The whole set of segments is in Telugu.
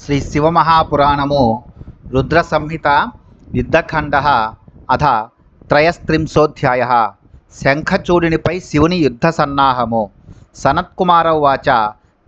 శ్రీ శివమహాపురాణము రుద్ర సంహిత యుద్ధఖండ అథ త్రయస్త్రింశోధ్యాయ శంఖచూడినిపై శివుని యుద్ధ సన్నాహము. సనత్కుమార ఉవాచ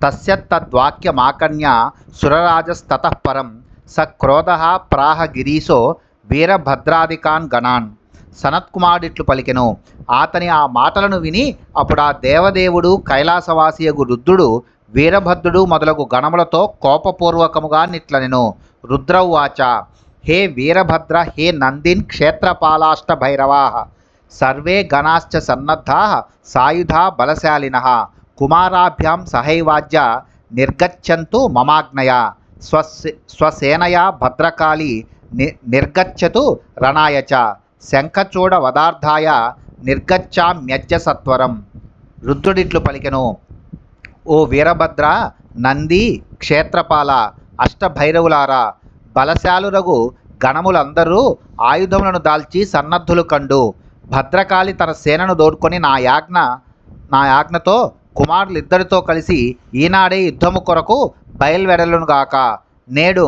తస్య తద్వాక్యమాకర్ణ్య సురరాజస్తతః పరం స క్రోధః ప్రాహ గిరీశో వీరభద్రాదికాన్ గణాన్. సనత్కుమారుడిట్లు పలికెను. అతని ఆ మాటలను విని అప్పుడు ఆ దేవదేవుడు కైలాసవాసియగు రుద్రుడు వీరభద్రుడు మొదలగు గణములతో కోపపూర్వకముగా నిట్లనెను. రుద్ర ఉవాచ హే వీరభద్ర, హే నందిన్ క్షేత్రపాలాష్ట భైరవా, సర్వే గణాశ్చ సన్నద్ధా సాయుధా బలశాలినః కుమారాభ్యాం సహైవాజ్య నిర్గచ్చంతు మమాజ్ఞయా స్వసేనయా భద్రకాళి నిర్గచ్చతు రణాయ చ శంఖచూడ వదార్థాయ నిర్గచ్చామ్యజ్య సత్వరం. రుద్రుడిట్లు పలికెను. ఓ వీరభద్ర, నంది, క్షేత్రపాల, అష్టభైరవులారా, బలశాలురగు గణములందరూ ఆయుధములను దాల్చి సన్నద్ధులు కండు. భద్రకాళి తన సేనను దోడ్కొని నా యాజ్ఞతో కుమారులిద్దరితో కలిసి ఈనాడే యుద్ధము కొరకు బయలువెడలునుగాక. నేడు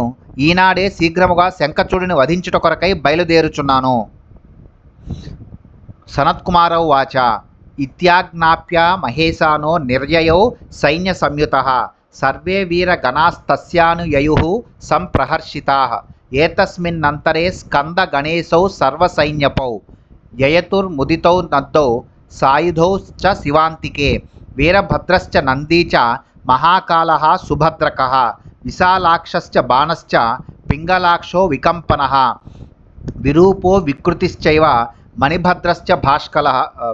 ఈనాడే శీఘ్రముగా శంఖచూడిని వధించుట కొరకై బయలుదేరుచున్నాను. సనత్కుమార ఉవాచ ఇత్యాజ్ఞాప్య మహేశానో నిర్యయౌ సైన్య సంయుతః సర్వే వీరగణాస్తస్యానుయయుః సంప్రహర్షితాః ఏతస్మిన్నంతరే స్కంద గణేశౌ సర్వసైన్యపౌ యయతుర్ముదితౌ నద్దౌ సాయుధౌ చ శివాంతికే వీరభద్రశ్చ నందీ చ మహాకాలః సుభద్రకః విశాలాక్షశ్చ బాణశ్చ పింగళాక్షో వికంపనః విరూపో వికృతిశ్చైవ మణిభద్రశ్చ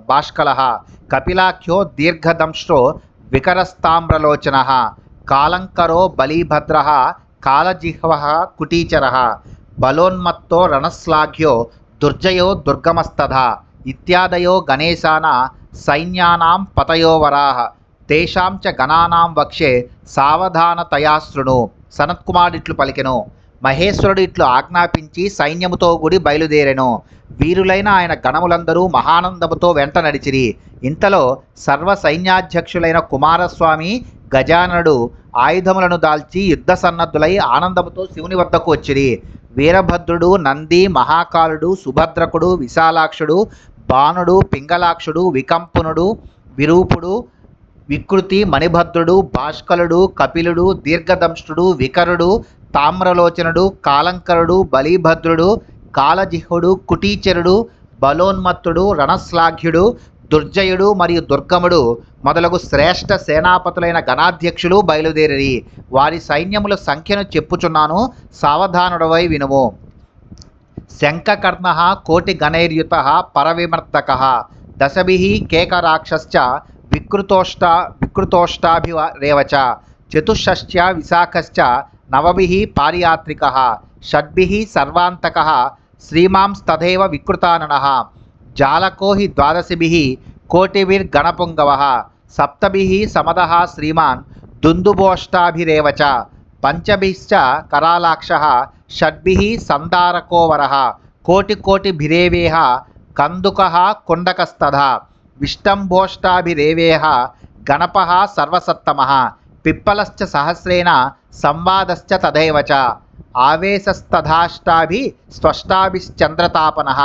భాష్కలః కపిలాఖ్యో దీర్ఘదంష్ట్రో వికరస్తామ్రలోచనః కాలంకరో బలీభద్రః కాలజిహ్వః కుటీచరః బలోన్మత్తో రణశ్లాఘ్యో దుర్జయో దుర్గమస్తథా ఇత్యాదయో గణేశాన సైన్యానాం పతయోవరాః తేషాం చ గణానాం వక్షే సావధానతయా శృణు. సనత్కుమారుడిట్లు పలికెను. మహేశ్వరుడు ఇట్లు ఆజ్ఞాపించి సైన్యముతో గుడి బయలుదేరెను. వీరులైన ఆయన గణములందరూ మహానందముతో వెంట నడిచిరి. ఇంతలో సర్వ సైన్యాధ్యక్షులైన కుమారస్వామి, గజాననుడు ఆయుధములను దాల్చి యుద్ధ సన్నద్ధులై ఆనందముతో శివుని వద్దకు వచ్చిరి. వీరభద్రుడు, నంది, మహాకాలుడు, సుభద్రకుడు, విశాలాక్షుడు, బాణుడు, పింగళాక్షుడు, వికంపనుడు, విరూపుడు, వికృతి, మణిభద్రుడు, భాష్కలుడు, కపిలుడు, దీర్ఘదంష్టుడు, వికరుడు, తామ్రలోచనుడు, కాలంకరుడు, బలీభద్రుడు, కాలజిహ్వుడు, కుటీచరుడు, బలోన్మత్తుడు, రణశ్లాఘ్యుడు, దుర్జయుడు మరియు దుర్గముడు మొదలగు శ్రేష్ఠ సేనాపతులైన గణాధ్యక్షులు బయలుదేరి వారి సైన్యముల సంఖ్యను చెప్పుచున్నాను, సావధానుడవై వినుము. శంఖకర్ణః కోటి గణైర్యుతః పరవిమర్దకః దశభిః కేకరాక్షశ్చ వికృతోష్టాభిరేవ చ చతుషష్ట్యా విశాఖశ్చ నవభిః పారియాత్రికః షడ్భిః సర్వాంతకః శ్రీమాంస్తథైవ వికృతాననః జాలకో హి ద్వాదశిభిః కోటిభిర్గణపుంగవః సప్తభిః సమదః శ్రీమాన్ దుందుభోష్టాభిరేవ చ పంచభిశ్చ కరాలాక్షః షడ్భిః సందారకోవరః కోటిభిరేవేహ కందుకః కుండకస్తథా విష్టంభోష్టాభిరేవేహ గణపః సర్వసత్తమః పిప్పలశ్చ సహస్రేణ సంవాదశ్చ తథైవ చ ఆవేశస్తథాష్టాభి స్వష్టాభిశ్చంద్రతాపనః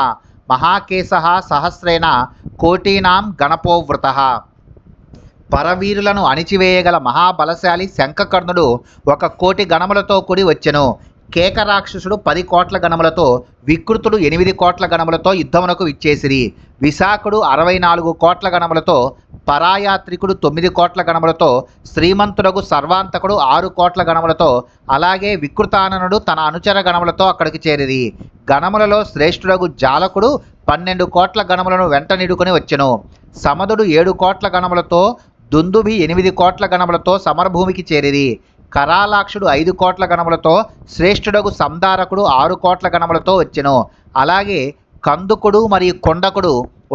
మహాకేశః సహస్రేణ కోటీనాం గణపోవృతః. పరవీరులను అణిచివేయగల మహాబలశాలి శంఖకర్ణుడు 1,000,000 గణములతో కూడి వచ్చెను. కేకరాక్షసుడు 10 కోట్ల గణములతో, వికృతుడు 8 కోట్ల గణములతో యుద్ధమునకు విచ్చేసిరి. విశాఖుడు 64 కోట్ల గణములతో, పరాయాత్రికుడు 9 కోట్ల గణములతో, శ్రీమంతుడగు సర్వాంతకుడు 6 కోట్ల గణములతో, అలాగే వికృతాననుడు తన అనుచర గణములతో అక్కడికి చేరిరి. గణములలో శ్రేష్ఠుడగు జాలకుడు 12 కోట్ల గణములను వెంట నిడుకొని వచ్చెను. సమదుడు 7 కోట్ల గణములతో, దుందుభి 8 కోట్ల గణములతో సమరభూమికి చేరిరి. కరాలాక్షుడు 5 కోట్ల గణములతో, శ్రేష్ఠుడగు సందారకుడు 6 కోట్ల గణములతో వచ్చెను. అలాగే కందుకుడు మరియు కొండకుడు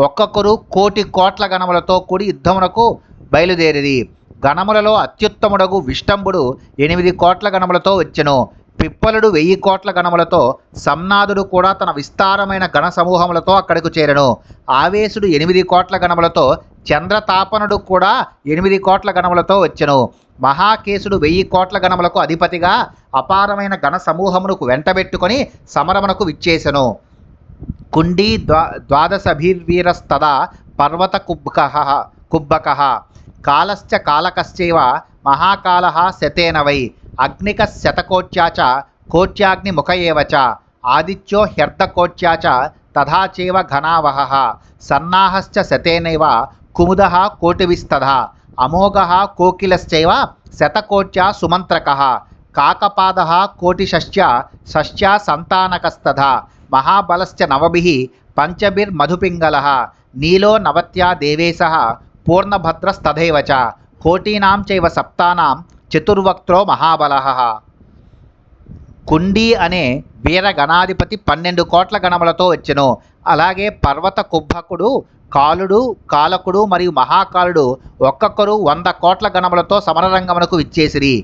ఒక్కొక్కరు 1,000,000 కోట్ల గణములతో కూడి యుద్ధమునకు బయలుదేరిరి. గణములలో అత్యుత్తముడగు విష్టంభుడు 8 కోట్ల గణములతో వచ్చెను. పిప్పలుడు 1000 కోట్ల గణములతో, సంనాదుడు కూడా తన విస్తారమైన గణ సమూహములతో అక్కడకు చేరెను. ఆవేశుడు 8 కోట్ల గణములతో, చంద్రతాపనుడు కూడా 8 కోట్ల గణములతో వచ్చెను. మహాకేశుడు 1000 కోట్ల గణములకు అధిపతిగా అపారమైన గణ సమూహమునకు వెంటబెట్టుకొని సమరమునకు విచ్చేసెను. కుండీ ద్వాదశభిర్వీరస్తదా పర్వత కుబ్బకః కాలశ్చ కాలకశ్చైవ మహాకాలః శతేన వై అగ్నికः శతకోట్యా చ కోట్యాగ్నిముఖ ఏవ చ ఆదిత్యో హ్యర్ధకోట్యా చ తథా చైవ ఘనావహః సన్నాహశ్చ శతేనైవ కుముదః కోటిభిస్తథా అమోఘః కోకిలశ్చైవ శతకోట్యా సుమంత్రకః కాకపాదః కోటిశశ్చ సంతానకస్తథా మహాబలశ్చ నవభిః పంచభిర్మధుపింగళః నీలో నవత్యా దేవేశః పూర్ణభద్రస్తథైవ చ కోటీనాం చైవ సప్తానాం చతుర్వక్త్రో మహాబలః. కుండీ అనే వీరగణాధిపతి 12 కోట్ల గణములతో వచ్చెను. అలాగే పర్వత కుబ్బకుడు, కాలుడు, కాలకుడు మరియు మహాకాలుడు ఒక్కొక్కరు 100 కోట్ల గణములతో సమరరంగమునకు విచ్చేసిరి.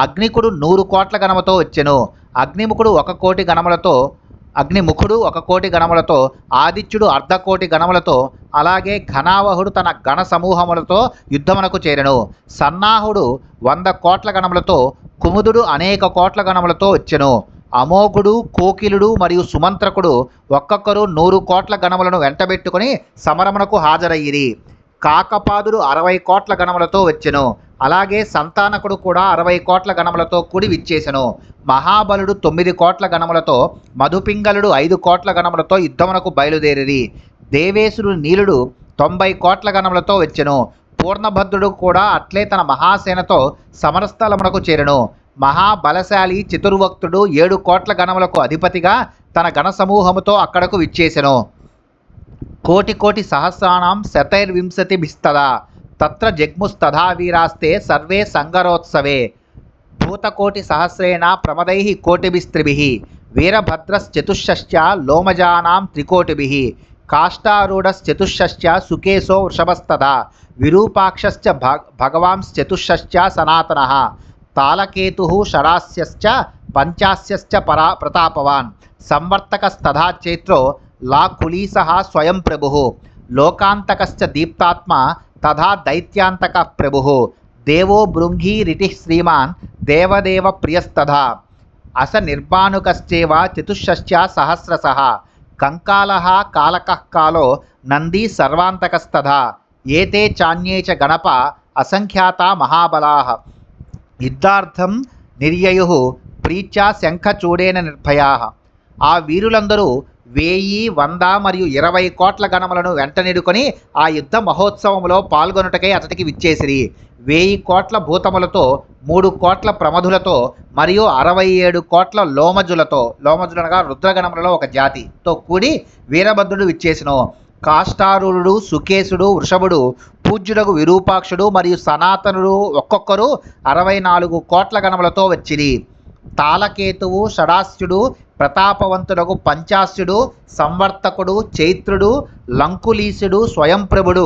అగ్నికుడు 100 కోట్ల గణముతో వచ్చెను. అగ్నిముఖుడు 1 కోటి గణములతో, ఆదిత్యుడు 1/2 కోటి గణములతో, అలాగే ఘనావహుడు తన గణ సమూహములతో యుద్ధమునకు చేరెను. సన్నాహుడు 100 కోట్ల గణములతో, కుముదుడు అనేక కోట్ల గణములతో వచ్చెను. అమోఘుడు, కోకిలుడు మరియు సుమంత్రకుడు ఒక్కొక్కరు 100 కోట్ల గణములను వెంటబెట్టుకుని సమరమునకు హాజరయ్యిరి. కాకపాదుడు 60 కోట్ల గణములతో వచ్చెను. అలాగే సంతానకుడు కూడా 60 కోట్ల గణములతో కూడి విచ్చేసెను. మహాబలుడు 9 కోట్ల గణములతో, మధుపింగళుడు 5 కోట్ల గణములతో యుద్ధమునకు బయలుదేరిరి. దేవేశుడు నీలుడు 90 కోట్ల గణములతో వచ్చెను. పూర్ణభద్రుడు కూడా అట్లే తన మహాసేనతో సమరస్థలమునకు చేరెను. మహాబలశాలి చతుర్వక్తుడు 7 కోట్ల గణములకు అధిపతిగా తన గణ సమూహముతో అక్కడకు విచ్చేసెను. కోటి సహస్రాణం శతైర్వింశతిభిస్తదా తత్ర జగ్ముస్తథా వీరాస్తే సర్వే సంగరోత్సవే భూతకోటి సహస్రేణ ప్రమదైః కోటిభిస్త్రిభిః వీరభద్రశ్చతుష్షశ్చ లోమజానాం త్రికోటిభిః కాష్టారూఢశ్చతుష్షశ్చ సుకేశో వృషభస్తథా విరూపాక్షశ్చ భగవాంశ్చతుష్షశ్చ సనాతనః తాళకేతుః షడాస్యశ్చ పంచాస్యశ్చ ప్రతాపవాన్ సంవర్తకస్తథా చైత్రో లాకులీసః స్వయం ప్రభుః లోకాంతకశ్చ దీప్తాత్మా తథా దైత్యాంతకః ప్రభుః దేవో బృంగీరిటిః శ్రీమాన్ దేవదేవ ప్రియస్తథా అస నిర్బాణుకశ్చేవ చతుష్షశ్చ సహస్రశః కంకాలః కాలకః కాలో నంది సర్వాంతకస్తథా ఏతే చాన్యే చ గణప అసంఖ్యాతా మహాబలాః యుద్ధార్థం నిర్యయుః ప్రీత్యా శంఖచూడేన నిర్భయాః. ఆ వీరులందరూ 1000, 100 మరియు 20 కోట్ల గణములను వెంటనిడుకొని ఆ యుద్ధ మహోత్సవంలో పాల్గొనుటకై అతడికి విచ్చేసిరి. 1000 కోట్ల భూతములతో, 3 కోట్ల ప్రమధులతో మరియు 67 కోట్ల లోమజులనగా రుద్రగణములలో ఒక జాతితో కూడి వీరభద్రుడు విచ్చేసెను. కాష్టారూఢుడు, సుకేశుడు, వృషభుడు, పూజ్యుడగు విరూపాక్షుడు మరియు సనాతనుడు ఒక్కొక్కరు 64 కోట్ల గణములతో వచ్చిరి. తాళకేతువు, షడాస్యుడు, ప్రతాపవంతుడగు పంచాస్యుడు, సంవర్తకుడు, చైత్రుడు, లంకులీసుడు, స్వయంప్రభుడు,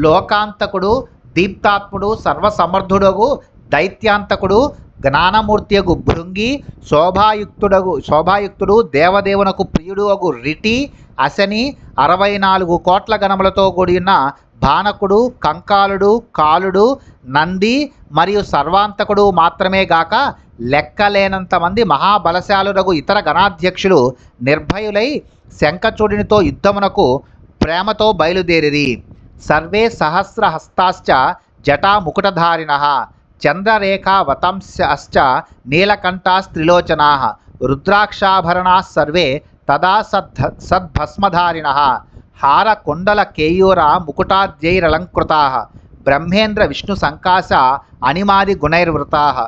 లోకాంతకుడు, దీప్తాత్ముడు, సర్వసమర్థుడగు దైత్యాంతకుడు, జ్ఞానమూర్తియగు భృంగి, శోభాయుక్తుడు, దేవదేవునకు ప్రియుడు అగు రిటి, అశని, 64 కోట్ల గణములతో కూడిన బాణకుడు, కంకాలుడు, కాలుడు, నంది మరియు సర్వాంతకుడు మాత్రమే గాక లెక్కలేనంత మంది మహాబలశాలురగు ఇతర గణాధ్యక్షులు నిర్భయులై శంఖచూడినితో యుద్ధమునకు ప్రేమతో బయలుదేరిరి. సర్వే సహస్రహస్తాశ్చ జటాముకుటధారిణః చంద్రరేఖావతంశ్చ నీలకంఠాస్త్రిలోచనాః రుద్రాక్షాభరణాः సర్వే తదా సద్భస్మధారిణః హారకుండల కేయూర ముకుటాద్యైరలంకృతాః బ్రహ్మేంద్ర విష్ణు సంకాశ అనిమాది గుణైర్వృతాః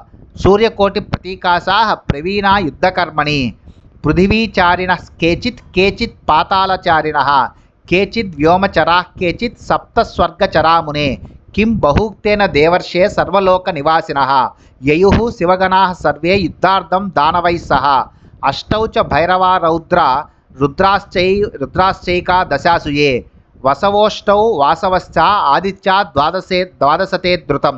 సూర్యకోటి ప్రతీకాశాః ప్రవీణా యుద్ధకర్మణి పృథివీచారిణః కేచిత్ పాతాళచారిణః కేచిద్ వ్యోమచరాః కేచిత్ సప్తస్వర్గచరామునే కిం బహూక్తేన దేవర్షే సర్వలోక నివాసినః యయుః శివగణాః సర్వే యుద్ధార్థం దానవైః సహ అష్టౌ చ భైరవా రుద్రాశ్చైకా దశాసుయే వసవోష్టౌ వాసవశ్చ ఆదిత్యా ద్వాదశతే ధృతం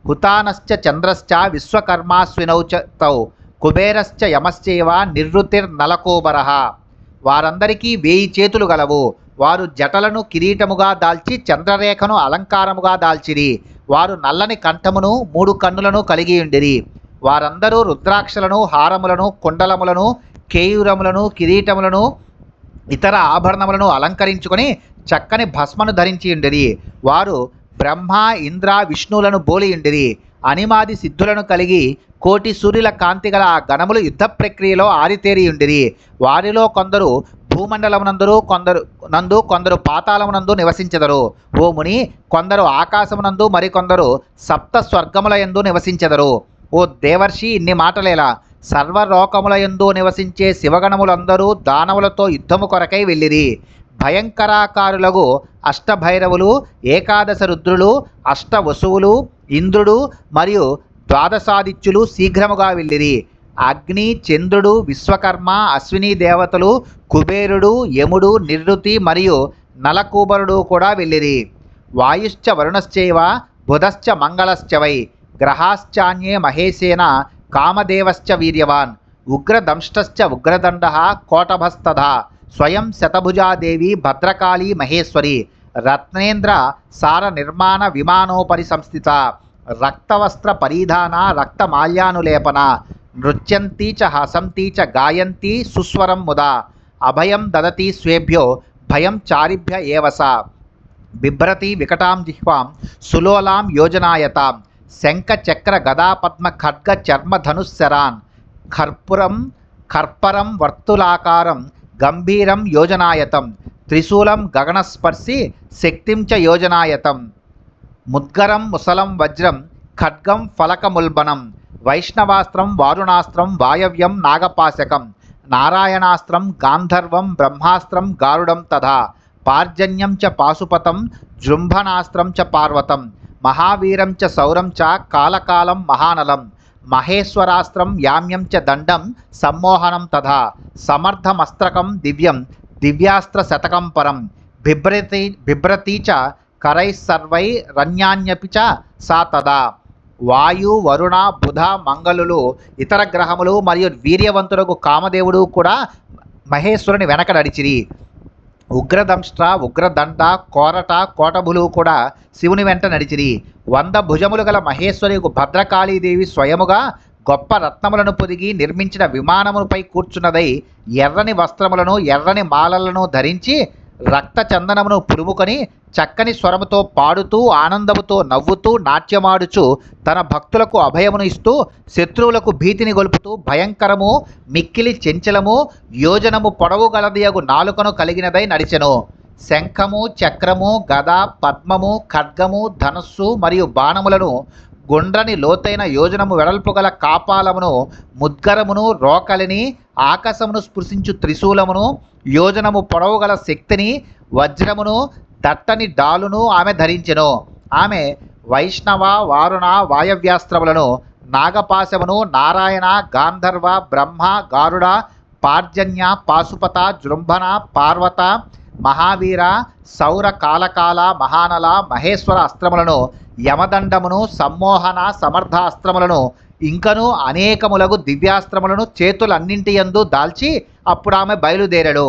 హుతానశ్చ చంద్రశ్చ విశ్వకర్మాశ్వినౌ చ తౌ కుబేరశ్చ యమశ్చైవ నిర్వృతిర్నలకోబరః. వారందరికీ 1000 చేతులు గలవు. వారు జటలను కిరీటముగా దాల్చి చంద్రరేఖను అలంకారముగా దాల్చిరి. వారు నల్లని కంఠమును 3 కన్నులను కలిగి ఉండిరి. వారందరూ రుద్రాక్షలను, హారములను, కుండలములను, కేయూరములను, కిరీటములను, ఇతర ఆభరణములను అలంకరించుకొని చక్కని భస్మను ధరించి ఉండిరి. వారు బ్రహ్మ, ఇంద్ర, విష్ణువులను పోలి ఉండిరి. అనిమాది సిద్ధులను కలిగి కోటి సూర్యుల కాంతి గల ఆ గణములు యుద్ధ ప్రక్రియలో ఆరితేరి ఉండిరి. వారిలో కొందరు భూమండలమునందు, కొందరు పాతాళమునందు నివసించెదరు. ఓ ముని, కొందరు ఆకాశమునందు, మరికొందరు సప్త స్వర్గములయందు నివసించెదరు. ఓ దేవర్షి, ఇన్ని మాటలేలా? సర్వలోకములయందు నివసించే శివగణములందరూ దానవులతో యుద్ధము కొరకై వెళ్ళిరి. భయంకరాకారులకు అష్టభైరవులు, ఏకాదశ రుద్రులు, అష్టవసువులు, ఇంద్రుడు మరియు ద్వాదశాదిత్యులు శీఘ్రముగా వెళ్ళిరి. అగ్ని, చంద్రుడు, విశ్వకర్మ, అశ్విని దేవతలు, కుబేరుడు, యముడు, నిర్వృతి మరియు నలకూబరుడు కూడా వెళ్ళిరి. వాయుశ్చ వరుణశ్చైవ బుధశ్చ మంగళశ్చ వై గ్రహాశ్చాన్యే మహేశేన కామదేవశ్చ వీర్యవాన్ ఉగ్రదంష్టశ్చ ఉగ్రదండః కోటభస్తథా స్వయం శతభుజాదేవి భద్రకాళీ మహేశ్వరి రత్నేంద్ర సార నిర్మాణ విమానోపరి సంస్థిత రక్తవస్త్ర పరిధాన రక్తమాల్యానులేపన నృత్యంతి చ హసంతి చ గాయంతి సుస్వరం ముదా అభయం దదతి స్వేభ్యో భయం చారిభ్య ఏవస బిభ్రతి వికటాం జిహ్వాం సులోలాం యోజనాయతాం శంఖ చక్ర గదా పద్మ ఖడ్గ చర్మ ధనుస్సరాన్ కర్పరం వర్తులాకారం గంభీరం యోజనాయతం త్రిశూలం గగనస్పర్శి శక్తిం చ యోజనాయతం ముద్గరం ముసలం వజ్రం ఖడ్గం ఫలకముల్బనం వైష్ణవాస్త్రం వారుణాస్త్రం వాయవ్యం నాగపాశకం నారాయణాస్త్రం గాంధర్వం బ్రహ్మాస్త్రం గారుడం తథా పార్జన్యం చ పాశుపతం జృంభనాస్త్రం చ పార్వతం మహావీరం చ సౌరం చ కాలకాలం మహానలం మహేశ్వరాస్త్రం యామ్యం చ దండం సమ్మోహనం తథా సమర్థమస్త్రకం దివ్యం దివ్యాస్త్ర శతకం పరం బిభ్రతి చ కరైస్సర్వైరన్యాన్యపి చ సా తదా. వాయు, వరుణ, బుధ, మంగళులు ఇతర గ్రహములు మరియు వీర్యవంతులకు కామదేవుడు కూడా మహేశ్వరుని వెనక నడిచిరి. ఉగ్రదంష్ట్ర, ఉగ్రదండ, కోరట, కోటభులు కూడా శివుని వెంట నడిచిరి. 100 భుజములు గల మహేశ్వరియకు భద్రకాళీదేవి స్వయముగా గొప్ప రత్నములను పొదిగి నిర్మించిన విమానముపై కూర్చున్నదై ఎర్రని వస్త్రములను, ఎర్రని మాలలను ధరించి రక్త చందనమును పులుముకొని చక్కని స్వరముతో పాడుతూ ఆనందముతో నవ్వుతూ నాట్యమాడుచు తన భక్తులకు అభయమును ఇస్తూ శత్రువులకు భీతిని గొలుపుతూ భయంకరము, మిక్కిలి చెంచలము, యోజనము పొడవు గలదియగు నాలుకను కలిగినదై నడిచెను. శంఖము, చక్రము, గద, పద్మము, ఖడ్గము, ధనస్సు మరియు బాణములను, గుండ్రని లోతైన యోజనము వెడల్పు గల కాపాలమును, ముద్గరమును, రోకలిని, ఆకాశమును స్పృశించు త్రిశూలమును, యోజనము పొడవు గల శక్తిని, వజ్రమును, దట్టని డాలును ఆమె ధరించెను. ఆమె వైష్ణవ, వారుణ, వాయవ్యాస్త్రములను, నాగపాశమును, నారాయణ, గాంధర్వ, బ్రహ్మ, గారుడ, పార్జన్య, పాశుపత, జృంభణ, పార్వత, మహావీర, సౌర, కాలకాల, మహానల, మహేశ్వర అస్త్రములను, యమదండమును, సమ్మోహన, సమర్థ అస్త్రములను, ఇంకను అనేకములగు దివ్యాస్త్రములను చేతులన్నింటియందు దాల్చి అప్పుడు ఆమె బయలుదేరడు.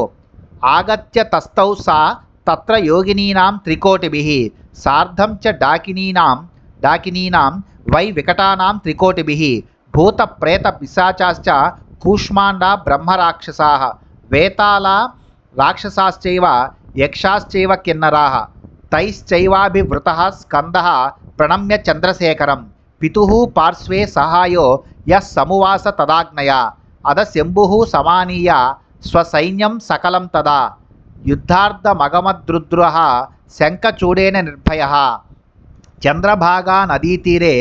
ఆగత్య తస్థౌ సా తత్ర యోగినీనాం త్రికోటిభిః సార్ధం చ డాకినీనాం వై వికటానాం త్రికోటిభిః భూత ప్రేత పిశాచాశ్చ కూష్మాండ బ్రహ్మరాక్షసాః వేతాళ రాక్షసాశ్చైవ యక్షాశ్చైవ కిన్నరాః తైశ్చైవాభివృతః స్కందః ప్రణమ్య చంద్రశేఖరం పితుః పార్శ్వే సహాయో యః సమువాస తదాజ్ఞయా అద శంభుః సమానీయ స్వసైన్యం సకలం తదా యుద్ధార్థమగమద్రుద్రః శంఖచూడేన నిర్భయః చంద్రభాగా నదీతీరే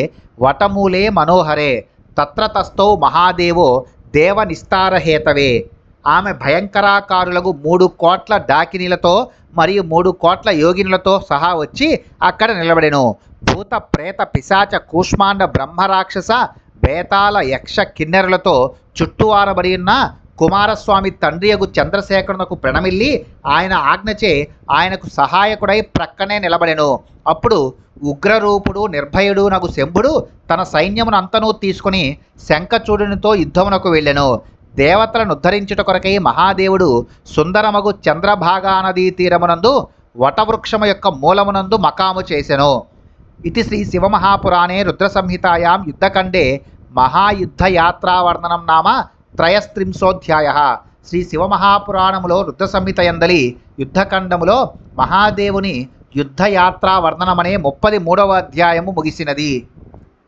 వటమూలే మనోహరే తత్ర తస్థౌ మహాదేవో దేవనిస్తారహేతవే. ఆమె భయంకరాకారులకు 3 కోట్ల డాకినీలతో మరియు 3 కోట్ల యోగినులతో సహా వచ్చి అక్కడ నిలబడెను. భూత ప్రేత పిశాచ కూష్మాండ బ్రహ్మరాక్షస వేతాళ యక్ష కిన్నెరలతో చుట్టువారబడి ఉన్న కుమారస్వామి తండ్రియగు చంద్రశేఖరునకు ప్రణమిల్లి ఆయన ఆజ్ఞచే ఆయనకు సహాయకుడై ప్రక్కనే నిలబడెను. అప్పుడు ఉగ్రరూపుడు నిర్భయుడు నగు శంభుడు తన సైన్యమునంతనూ తీసుకుని శంఖచూడునితో యుద్ధమునకు వెళ్ళెను. దేవతలను ఉద్ధరించుట కొరకై మహాదేవుడు సుందరమగు చంద్రభాగా నదీ తీరమునందు వటవృక్షము యొక్క మూలమునందు మకాము చేసెను. ఇది శ్రీ శివమహాపురాణే రుద్రసంహితాయాం యుద్ధఖండే మహాయుద్ధయాత్రావర్ణనం నామ త్రయస్త్రింశోధ్యాయ. శ్రీ శివమహాపురాణములో రుద్రసంహితయందలి యుద్ధఖండములో మహాదేవుని యుద్ధయాత్రా వర్ణనమనే 33వ అధ్యాయము ముగిసినది.